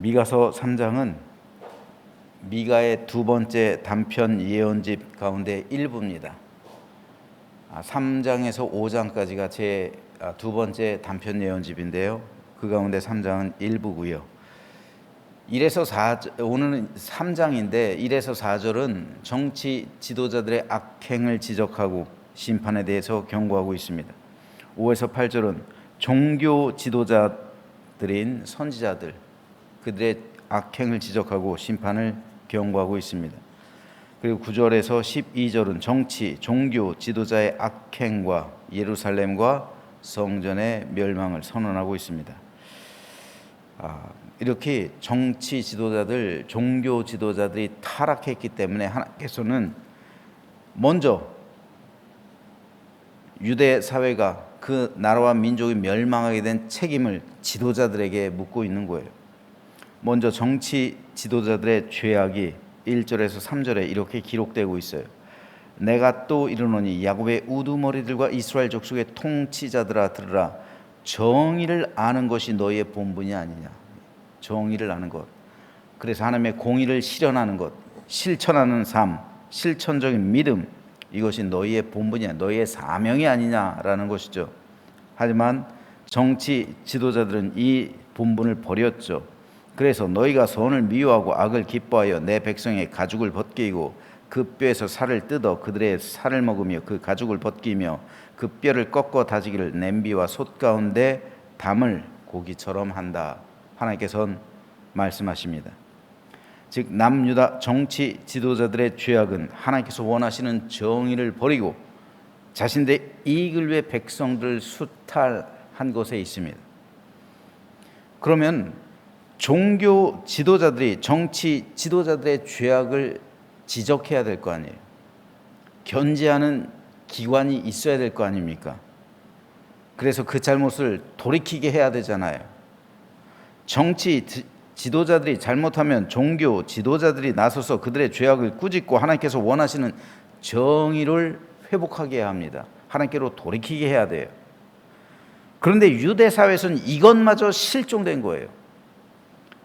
미가서 3장은 미가의 두 번째 단편 예언집 가운데 일부입니다. 3장에서 5장까지가 제 두 번째 단편 예언집인데요. 그 가운데 3장은 일부고요. 1에서 4, 오늘은 3장인데 1에서 4절은 정치 지도자들의 악행을 지적하고 심판에 대해서 경고하고 있습니다. 5에서 8절은 종교 지도자들인 선지자들, 그들의 악행을 지적하고 심판을 경고하고 있습니다. 그리고 9절에서 12절은 정치, 종교 지도자의 악행과 예루살렘과 성전의 멸망을 선언하고 있습니다. 이렇게 정치 지도자들, 종교 지도자들이 타락했기 때문에 하나님께서는 먼저 유대 사회가 그 나라와 민족이 멸망하게 된 책임을 지도자들에게 묻고 있는 거예요. 먼저 정치 지도자들의 죄악이 1절에서 3절에 이렇게 기록되고 있어요. 내가 또 이르노니 야곱의 우두머리들과 이스라엘 족속의 통치자들아 들으라. 정의를 아는 것이 너희의 본분이 아니냐. 정의를 아는 것. 그래서 하나님의 공의를 실현하는 것, 실천하는 삶, 실천적인 믿음, 이것이 너희의 본분이야, 너희의 사명이 아니냐라는 것이죠. 하지만 정치 지도자들은 이 본분을 버렸죠. 그래서 너희가 선을 미워하고 악을 기뻐하여 내 백성의 가죽을 벗기고 그 뼈에서 살을 뜯어 그들의 살을 먹으며 그 가죽을 벗기며 그 뼈를 꺾어 다지기를 냄비와 솥 가운데 담을 고기처럼 한다. 하나님께서는 말씀하십니다. 즉 남유다 정치 지도자들의 죄악은 하나님께서 원하시는 정의를 버리고 자신들의 이익을 위해 백성들을 수탈한 것에 있습니다. 그러면 종교 지도자들이 정치 지도자들의 죄악을 지적해야 될 거 아니에요. 견제하는 기관이 있어야 될 거 아닙니까? 그래서 그 잘못을 돌이키게 해야 되잖아요. 정치 지도자들이 잘못하면 종교 지도자들이 나서서 그들의 죄악을 꾸짖고 하나님께서 원하시는 정의를 회복하게 해야 합니다. 하나님께로 돌이키게 해야 돼요. 그런데 유대 사회에서는 이것마저 실종된 거예요.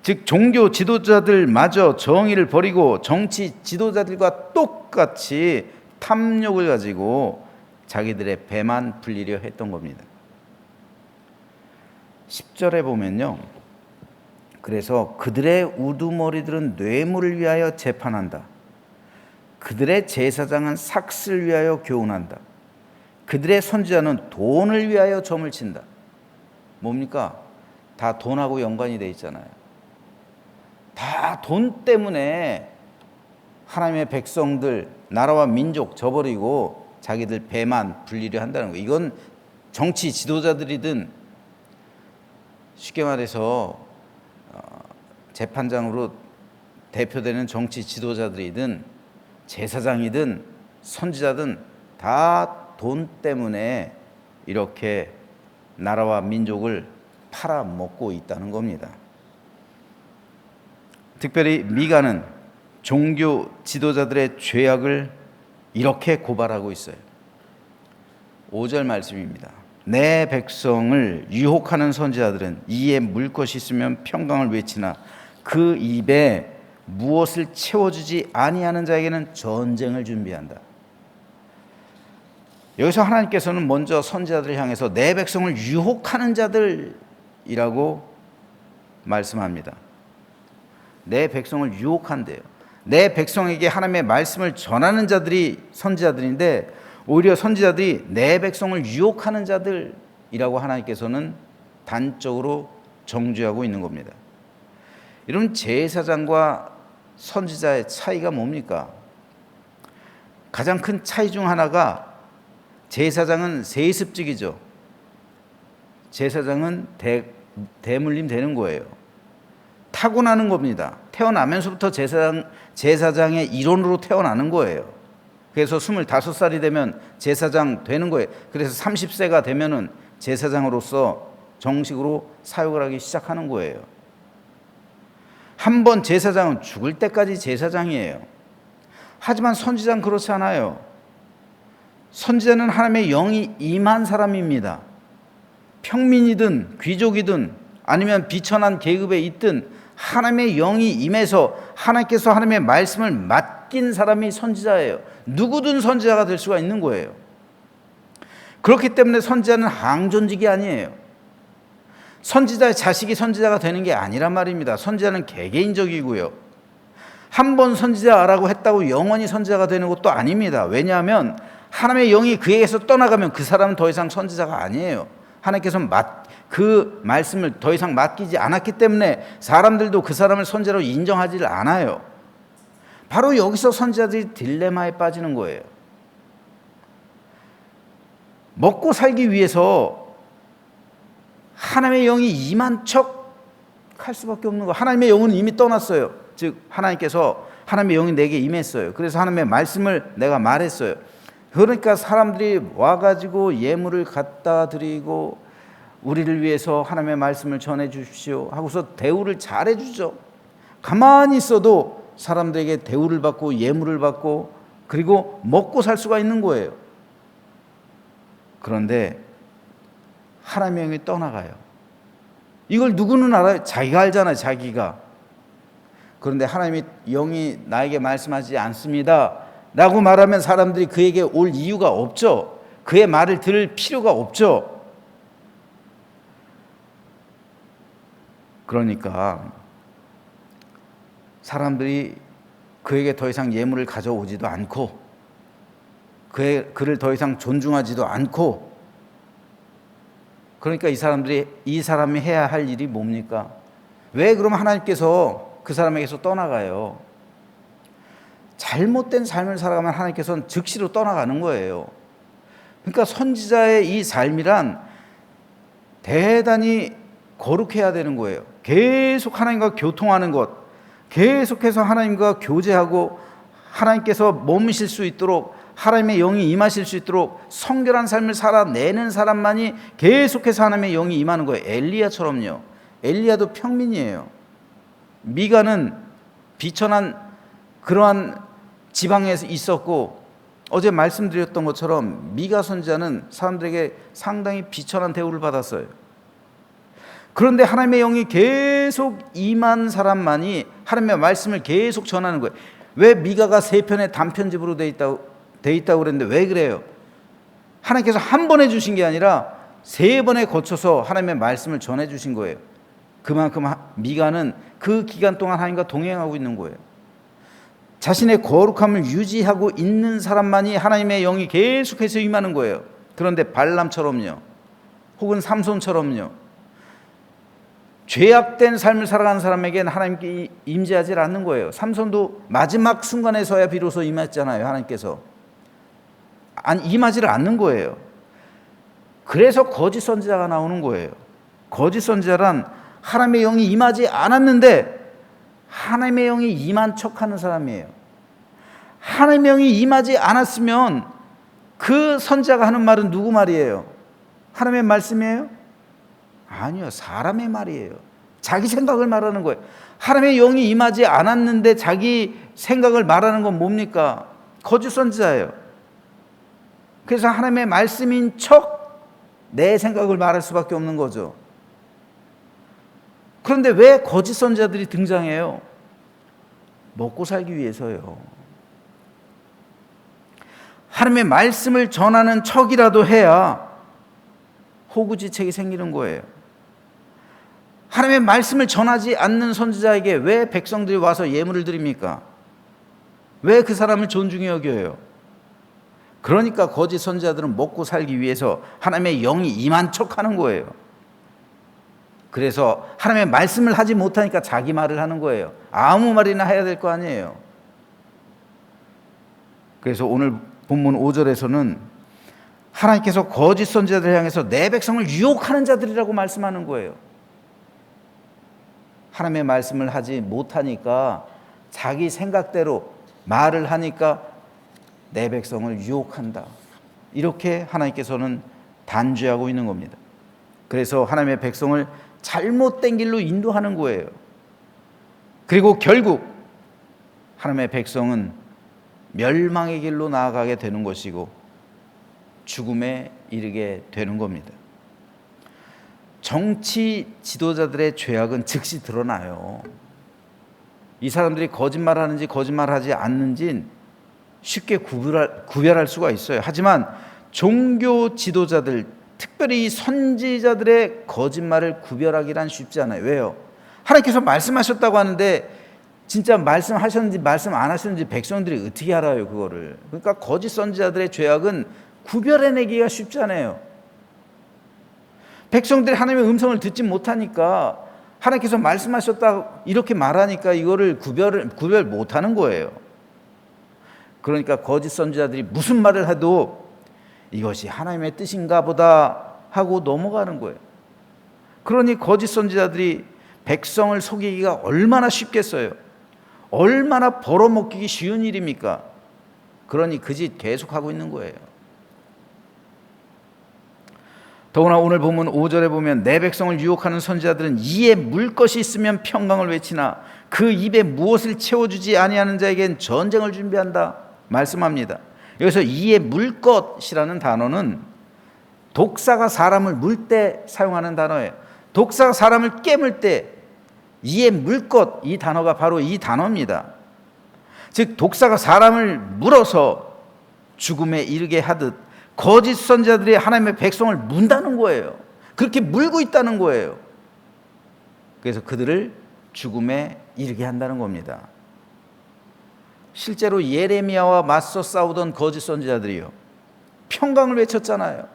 즉 종교 지도자들마저 정의를 버리고 정치 지도자들과 똑같이 탐욕을 가지고 자기들의 배만 불리려 했던 겁니다. 10절에 보면요. 그래서 그들의 우두머리들은 뇌물을 위하여 재판한다. 그들의 제사장은 삭슬 위하여 교훈한다. 그들의 선지자는 돈을 위하여 점을 친다. 뭡니까? 다 돈하고 연관이 돼 있잖아요. 다 돈 때문에 하나님의 백성들, 나라와 민족 저버리고 자기들 배만 불리려 한다는 거예요. 이건 정치 지도자들이든 쉽게 말해서 재판장으로 대표되는 정치 지도자들이든 제사장이든 선지자든 다 돈 때문에 이렇게 나라와 민족을 팔아먹고 있다는 겁니다. 특별히 미가는 종교 지도자들의 죄악을 이렇게 고발하고 있어요. 5절 말씀입니다. 내 백성을 유혹하는 선지자들은 이에 물 것이 있으면 평강을 외치나 그 입에 무엇을 채워주지 아니하는 자에게는 전쟁을 준비한다. 여기서 하나님께서는 먼저 선지자들을 향해서 내 백성을 유혹하는 자들이라고 말씀합니다. 내 백성을 유혹한대요. 내 백성에게 하나님의 말씀을 전하는 자들이 선지자들인데 오히려 선지자들이 내 백성을 유혹하는 자들이라고 하나님께서는 단적으로 정죄하고 있는 겁니다. 이런 제사장과 선지자의 차이가 뭡니까? 가장 큰 차이 중 하나가 제사장은 세습직이죠. 제사장은 대물림 되는 거예요. 타고나는 겁니다. 태어나면서부터 제사장의 일원으로 태어나는 거예요. 그래서 25살이 되면 제사장 되는 거예요. 그래서 30세가 되면은 제사장으로서 정식으로 사역을 하기 시작하는 거예요. 한 번 제사장은 죽을 때까지 제사장이에요. 하지만 선지자는 그렇지 않아요. 선지자는 하나님의 영이 임한 사람입니다. 평민이든 귀족이든 아니면 비천한 계급에 있든 하나님의 영이 임해서 하나님께서 하나님의 말씀을 맡긴 사람이 선지자예요. 누구든 선지자가 될 수가 있는 거예요. 그렇기 때문에 선지자는 항존직이 아니에요. 선지자의 자식이 선지자가 되는 게 아니란 말입니다. 선지자는 개개인적이고요. 한 번 선지자라고 했다고 영원히 선지자가 되는 것도 아닙니다. 왜냐하면 하나님의 영이 그에게서 떠나가면 그 사람은 더 이상 선지자가 아니에요. 하나님께서 그 말씀을 더 이상 맡기지 않았기 때문에 사람들도 그 사람을 선지자로 인정하지 않아요. 바로 여기서 선지자들이 딜레마에 빠지는 거예요. 먹고 살기 위해서 하나님의 영이 임한 척 할 수밖에 없는 거. 하나님의 영은 이미 떠났어요. 즉 하나님께서 하나님의 영이 내게 임했어요. 그래서 하나님의 말씀을 내가 말했어요. 그러니까 사람들이 와가지고 예물을 갖다 드리고 우리를 위해서 하나님의 말씀을 전해 주십시오 하고서 대우를 잘해 주죠. 가만히 있어도 사람들에게 대우를 받고 예물을 받고 그리고 먹고 살 수가 있는 거예요. 그런데 하나님의 영이 떠나가요. 이걸 누구는 알아요? 자기가 알잖아요. 자기가. 그런데 하나님의 영이 나에게 말씀하지 않습니다 라고 말하면 사람들이 그에게 올 이유가 없죠. 그의 말을 들을 필요가 없죠. 그러니까 사람들이 그에게 더 이상 예물을 가져오지도 않고 그를 더 이상 존중하지도 않고, 그러니까 이 사람이 해야 할 일이 뭡니까? 왜 그러면 하나님께서 그 사람에게서 떠나가요? 잘못된 삶을 살아가면 하나님께서는 즉시로 떠나가는 거예요. 그러니까 선지자의 이 삶이란 대단히 거룩해야 되는 거예요. 계속 하나님과 교통하는 것, 계속해서 하나님과 교제하고 하나님께서 머무실 수 있도록, 하나님의 영이 임하실 수 있도록 성결한 삶을 살아내는 사람만이 계속해서 하나님의 영이 임하는 거예요. 엘리야처럼요. 엘리야도 평민이에요. 미가는 비천한 그러한 지방에 있었고, 어제 말씀드렸던 것처럼 미가 선지자는 사람들에게 상당히 비천한 대우를 받았어요. 그런데 하나님의 영이 계속 임한 사람만이 하나님의 말씀을 계속 전하는 거예요. 왜 미가가 3편의 단편집으로 돼 있다고 그랬는데 왜 그래요? 하나님께서 한 번 해주신 게 아니라 3번에 거쳐서 하나님의 말씀을 전해 주신 거예요. 그만큼 미가는 그 기간 동안 하나님과 동행하고 있는 거예요. 자신의 거룩함을 유지하고 있는 사람만이 하나님의 영이 계속해서 임하는 거예요. 그런데 발람처럼요, 혹은 삼손처럼요, 죄악된 삶을 살아가는 사람에게는 하나님께 임재하지 않는 거예요. 삼손도 마지막 순간에서야 비로소 임했잖아요. 하나님께서 임하지를 않는 거예요. 그래서 거짓 선지자가 나오는 거예요. 거짓 선지자란 하나님의 영이 임하지 않았는데 하나님의 영이 임한 척하는 사람이에요. 하나님의 영이 임하지 않았으면 그 선지자가 하는 말은 누구 말이에요? 하나님의 말씀이에요? 아니요, 사람의 말이에요. 자기 생각을 말하는 거예요. 하나님의 영이 임하지 않았는데 자기 생각을 말하는 건 뭡니까? 거짓 선지자예요. 그래서 하나님의 말씀인 척 내 생각을 말할 수밖에 없는 거죠. 그런데 왜 거짓 선지자들이 등장해요? 먹고 살기 위해서요. 하나님의 말씀을 전하는 척이라도 해야 호구지책이 생기는 거예요. 하나님의 말씀을 전하지 않는 선지자에게 왜 백성들이 와서 예물을 드립니까? 왜 그 사람을 존중히 여겨요? 그러니까 거짓 선지자들은 먹고 살기 위해서 하나님의 영이 임한 척하는 거예요. 그래서 하나님의 말씀을 하지 못하니까 자기 말을 하는 거예요. 아무 말이나 해야 될 거 아니에요. 그래서 오늘 본문 5절에서는 하나님께서 거짓 선지자들을 향해서 내 백성을 유혹하는 자들이라고 말씀하는 거예요. 하나님의 말씀을 하지 못하니까 자기 생각대로 말을 하니까 내 백성을 유혹한다. 이렇게 하나님께서는 단죄하고 있는 겁니다. 그래서 하나님의 백성을 잘못된 길로 인도하는 거예요. 그리고 결국 하나님의 백성은 멸망의 길로 나아가게 되는 것이고 죽음에 이르게 되는 겁니다. 정치 지도자들의 죄악은 즉시 드러나요. 이 사람들이 거짓말하는지 거짓말하지 않는지 쉽게 구별할 수가 있어요. 하지만 종교 지도자들, 특별히 선지자들의 거짓말을 구별하기란 쉽지 않아요. 왜요? 하나님께서 말씀하셨다고 하는데 진짜 말씀하셨는지 말씀 안 하셨는지 백성들이 어떻게 알아요, 그거를. 그러니까 거짓 선지자들의 죄악은 구별해내기가 쉽지 않아요. 백성들이 하나님의 음성을 듣지 못하니까 하나님께서 말씀하셨다 이렇게 말하니까 이거를 구별 못하는 거예요. 그러니까 거짓 선지자들이 무슨 말을 해도 이것이 하나님의 뜻인가 보다 하고 넘어가는 거예요. 그러니 거짓 선지자들이 백성을 속이기가 얼마나 쉽겠어요. 얼마나 벌어먹기 쉬운 일입니까? 그러니 그 짓 계속하고 있는 거예요. 더구나 오늘 보면 5절에 보면 내 백성을 유혹하는 선지자들은 이에 물 것이 있으면 평강을 외치나 그 입에 무엇을 채워주지 아니하는 자에겐 전쟁을 준비한다 말씀합니다. 여기서 이에 물 것이라는 단어는 독사가 사람을 물 때 사용하는 단어예요. 독사가 사람을 깨물 때 이에 물 것, 이 단어가 바로 이 단어입니다. 즉 독사가 사람을 물어서 죽음에 이르게 하듯 거짓 선지자들이 하나님의 백성을 문다는 거예요. 그렇게 물고 있다는 거예요. 그래서 그들을 죽음에 이르게 한다는 겁니다. 실제로 예레미야와 맞서 싸우던 거짓 선지자들이요, 평강을 외쳤잖아요.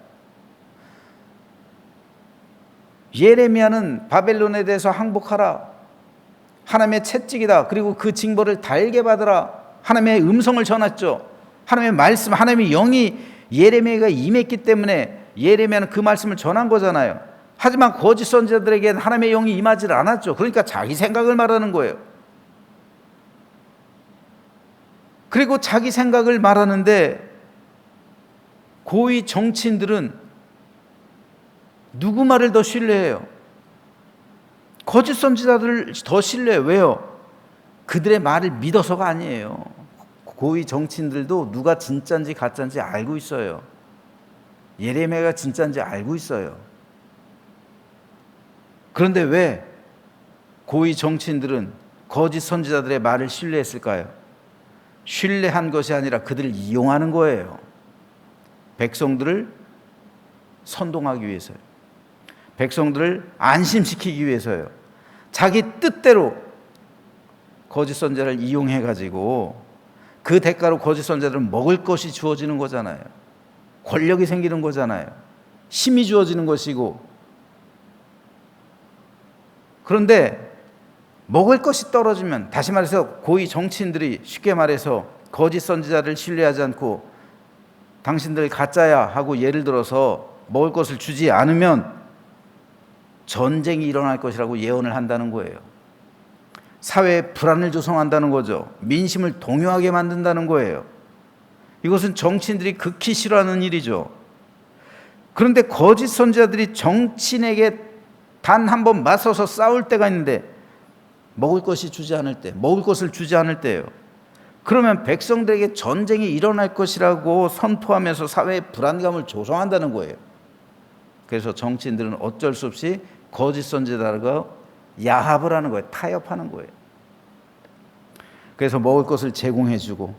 예레미야는 바벨론에 대해서 항복하라, 하나님의 채찍이다, 그리고 그 징벌을 달게 받으라, 하나님의 음성을 전했죠. 하나님의 말씀, 하나님의 영이 예레미야가 임했기 때문에 예레미야는 그 말씀을 전한 거잖아요. 하지만 거짓 선지자들에게는 하나님의 영이 임하지 않았죠. 그러니까 자기 생각을 말하는 거예요. 그리고 자기 생각을 말하는데 고위 정치인들은 누구 말을 더 신뢰해요? 거짓 선지자들을 더 신뢰해요. 왜요? 그들의 말을 믿어서가 아니에요. 고위 정치인들도 누가 진짜인지 가짜인지 알고 있어요. 예레미야가 진짜인지 알고 있어요. 그런데 왜 고위 정치인들은 거짓 선지자들의 말을 신뢰했을까요? 신뢰한 것이 아니라 그들을 이용하는 거예요. 백성들을 선동하기 위해서요. 백성들을 안심시키기 위해서요. 자기 뜻대로 거짓 선지자를 이용해 가지고 그 대가로 거짓 선지자들은 먹을 것이 주어지는 거잖아요. 권력이 생기는 거잖아요. 힘이 주어지는 것이고. 그런데 먹을 것이 떨어지면, 다시 말해서 고위 정치인들이 쉽게 말해서 거짓 선지자를 신뢰하지 않고 당신들 가짜야 하고 예를 들어서 먹을 것을 주지 않으면 전쟁이 일어날 것이라고 예언을 한다는 거예요. 사회에 불안을 조성한다는 거죠. 민심을 동요하게 만든다는 거예요. 이것은 정치인들이 극히 싫어하는 일이죠. 그런데 거짓 선지자들이 정치인에게 단 한 번 맞서서 싸울 때가 있는데 먹을 것이 주지 않을 때, 먹을 것을 주지 않을 때예요. 그러면 백성들에게 전쟁이 일어날 것이라고 선포하면서 사회에 불안감을 조성한다는 거예요. 그래서 정치인들은 어쩔 수 없이 거짓 선지자들과 야합을 하는 거예요. 타협하는 거예요. 그래서 먹을 것을 제공해주고,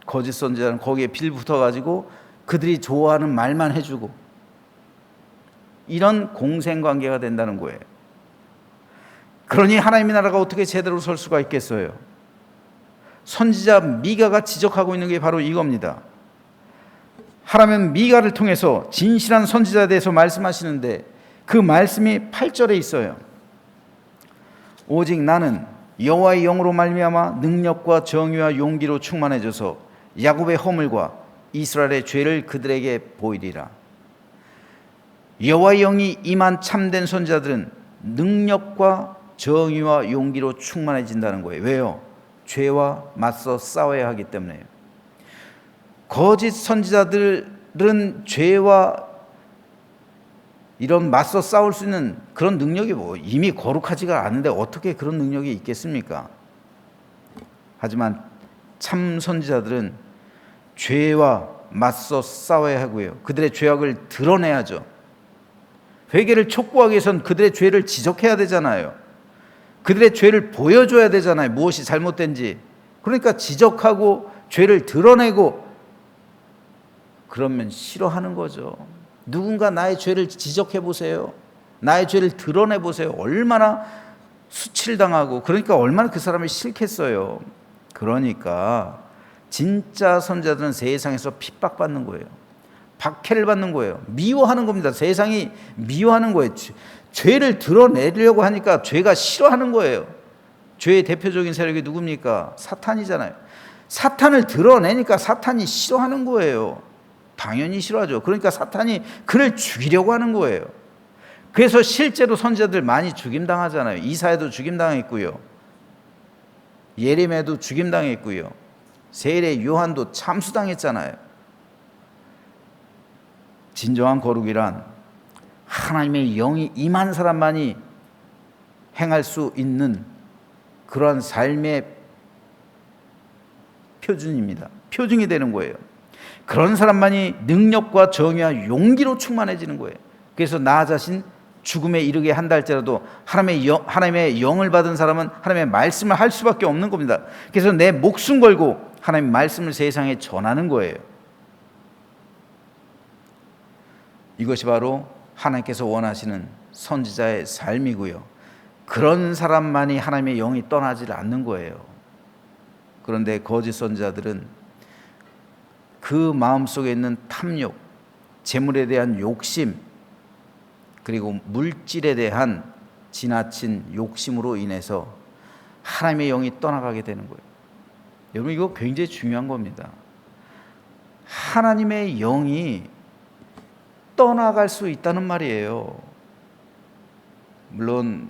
거짓 선지자는 거기에 빌붙어가지고 그들이 좋아하는 말만 해주고, 이런 공생관계가 된다는 거예요. 그러니 하나님의 나라가 어떻게 제대로 설 수가 있겠어요? 선지자 미가가 지적하고 있는 게 바로 이겁니다. 하나님은 미가를 통해서 진실한 선지자에 대해서 말씀하시는데 그 말씀이 8절에 있어요. 오직 나는 여호와의 영으로 말미암아 능력과 정의와 용기로 충만해져서 야곱의 허물과 이스라엘의 죄를 그들에게 보이리라. 여호와의 영이 임한 참된 선지자들은 능력과 정의와 용기로 충만해진다는 거예요. 왜요? 죄와 맞서 싸워야 하기 때문에요. 거짓 선지자들은 죄와 이런 맞서 싸울 수 있는 그런 능력이 이미 거룩하지가 않은데 어떻게 그런 능력이 있겠습니까? 하지만 참 선지자들은 죄와 맞서 싸워야 하고요. 그들의 죄악을 드러내야죠. 회개를 촉구하기 위해서는 그들의 죄를 지적해야 되잖아요. 그들의 죄를 보여줘야 되잖아요. 무엇이 잘못된지. 그러니까 지적하고 죄를 드러내고, 그러면 싫어하는 거죠. 누군가 나의 죄를 지적해 보세요. 나의 죄를 드러내 보세요. 얼마나 수치당하고, 그러니까 얼마나 그 사람이 싫겠어요. 그러니까 진짜 선지자들은 세상에서 핍박받는 거예요. 박해를 받는 거예요. 미워하는 겁니다. 세상이 미워하는 거예요. 죄를 드러내려고 하니까 죄가 싫어하는 거예요. 죄의 대표적인 세력이 누굽니까? 사탄이잖아요. 사탄을 드러내니까 사탄이 싫어하는 거예요. 당연히 싫어하죠. 그러니까 사탄이 그를 죽이려고 하는 거예요. 그래서 실제로 선지자들 많이 죽임당하잖아요. 이사야도 죽임당했고요. 예레미야도 죽임당했고요. 세례 요한도 참수당했잖아요. 진정한 거룩이란 하나님의 영이 임한 사람만이 행할 수 있는 그러한 삶의 표준입니다. 표준이 되는 거예요. 그런 사람만이 능력과 정의와 용기로 충만해지는 거예요. 그래서 나 자신 죽음에 이르게 한다 할지라도 하나님의 영을 받은 사람은 하나님의 말씀을 할 수밖에 없는 겁니다. 그래서 내 목숨 걸고 하나님의 말씀을 세상에 전하는 거예요. 이것이 바로 하나님께서 원하시는 선지자의 삶이고요. 그런 사람만이 하나님의 영이 떠나지 않는 거예요. 그런데 거짓 선지자들은 그 마음속에 있는 탐욕, 재물에 대한 욕심, 그리고 물질에 대한 지나친 욕심으로 인해서 하나님의 영이 떠나가게 되는 거예요. 여러분, 이거 굉장히 중요한 겁니다. 하나님의 영이 떠나갈 수 있다는 말이에요. 물론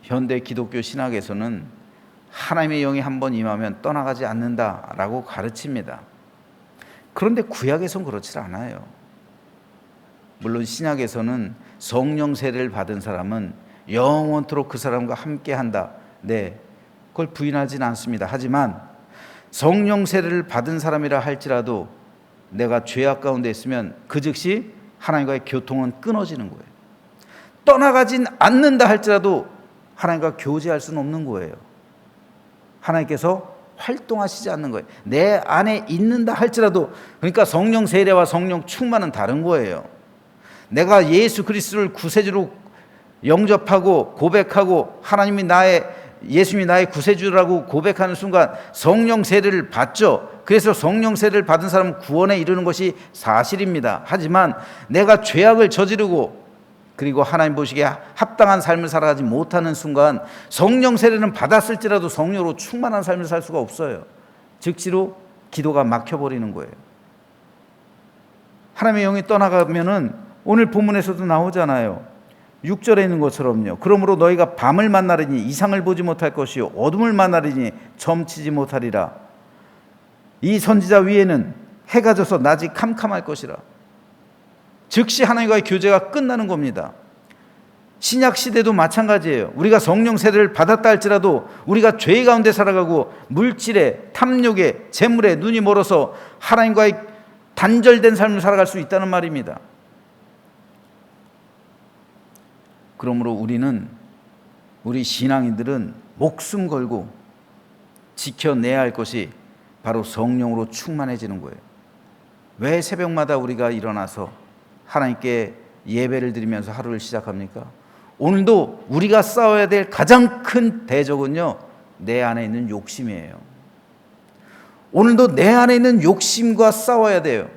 현대 기독교 신학에서는 하나님의 영이 한번 임하면 떠나가지 않는다라고 가르칩니다. 그런데 구약에서는 그렇지 않아요. 물론 신약에서는 성령 세례를 받은 사람은 영원토록 그 사람과 함께한다. 네, 그걸 부인하지는 않습니다. 하지만 성령 세례를 받은 사람이라 할지라도 내가 죄악 가운데 있으면 그 즉시 하나님과의 교통은 끊어지는 거예요. 떠나가진 않는다 할지라도 하나님과 교제할 수는 없는 거예요. 하나님께서 활동하시지 않는 거예요. 내 안에 있는다 할지라도, 그러니까 성령 세례와 성령 충만은 다른 거예요. 내가 예수 그리스도를 구세주로 영접하고 고백하고 예수님이 나의 구세주라고 고백하는 순간 성령 세례를 받죠. 그래서 성령 세례를 받은 사람은 구원에 이르는 것이 사실입니다. 하지만 내가 죄악을 저지르고 그리고 하나님 보시기에 합당한 삶을 살아가지 못하는 순간 성령 세례는 받았을지라도 성령으로 충만한 삶을 살 수가 없어요. 즉시로 기도가 막혀버리는 거예요. 하나님의 영이 떠나가면은 오늘 본문에서도 나오잖아요. 6절에 있는 것처럼요. 그러므로 너희가 밤을 만나리니 이상을 보지 못할 것이요 어둠을 만나리니 점치지 못하리라. 이 선지자 위에는 해가 져서 낮이 캄캄할 것이라. 즉시 하나님과의 교제가 끝나는 겁니다. 신약 시대도 마찬가지예요. 우리가 성령 세례를 받았다 할지라도 우리가 죄 가운데 살아가고 물질에, 탐욕에, 재물에 눈이 멀어서 하나님과의 단절된 삶을 살아갈 수 있다는 말입니다. 그러므로 우리 신앙인들은 목숨 걸고 지켜내야 할 것이 바로 성령으로 충만해지는 거예요. 왜 새벽마다 우리가 일어나서 하나님께 예배를 드리면서 하루를 시작합니까? 오늘도 우리가 싸워야 될 가장 큰 대적은요, 내 안에 있는 욕심이에요. 오늘도 내 안에 있는 욕심과 싸워야 돼요.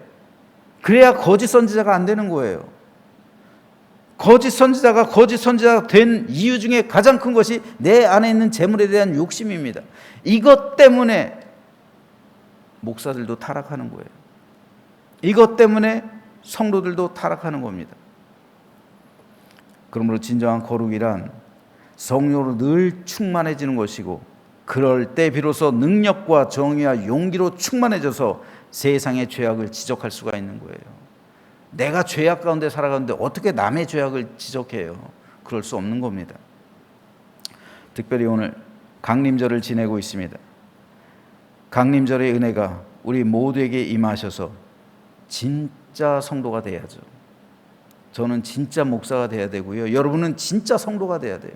그래야 거짓 선지자가 안 되는 거예요. 거짓 선지자가 된 이유 중에 가장 큰 것이 내 안에 있는 재물에 대한 욕심입니다. 이것 때문에 목사들도 타락하는 거예요. 이것 때문에 성도들도 타락하는 겁니다. 그러므로 진정한 거룩이란 성령으로 늘 충만해지는 것이고, 그럴 때 비로소 능력과 정의와 용기로 충만해져서 세상의 죄악을 지적할 수가 있는 거예요. 내가 죄악 가운데 살아가는데 어떻게 남의 죄악을 지적해요? 그럴 수 없는 겁니다. 특별히 오늘 강림절을 지내고 있습니다. 강림절의 은혜가 우리 모두에게 임하셔서 진짜 성도가 돼야죠. 저는 진짜 목사가 돼야 되고요. 여러분은 진짜 성도가 돼야 돼요.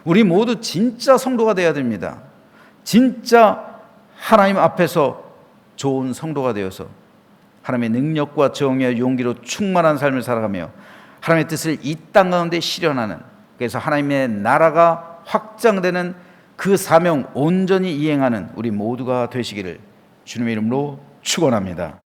우리 모두 진짜 성도가 되어야 됩니다. 진짜 하나님 앞에서 좋은 성도가 되어서 하나님의 능력과 정의와 용기로 충만한 삶을 살아가며 하나님의 뜻을 이 땅 가운데 실현하는, 그래서 하나님의 나라가 확장되는 그 사명 온전히 이행하는 우리 모두가 되시기를 주님의 이름으로 축원합니다.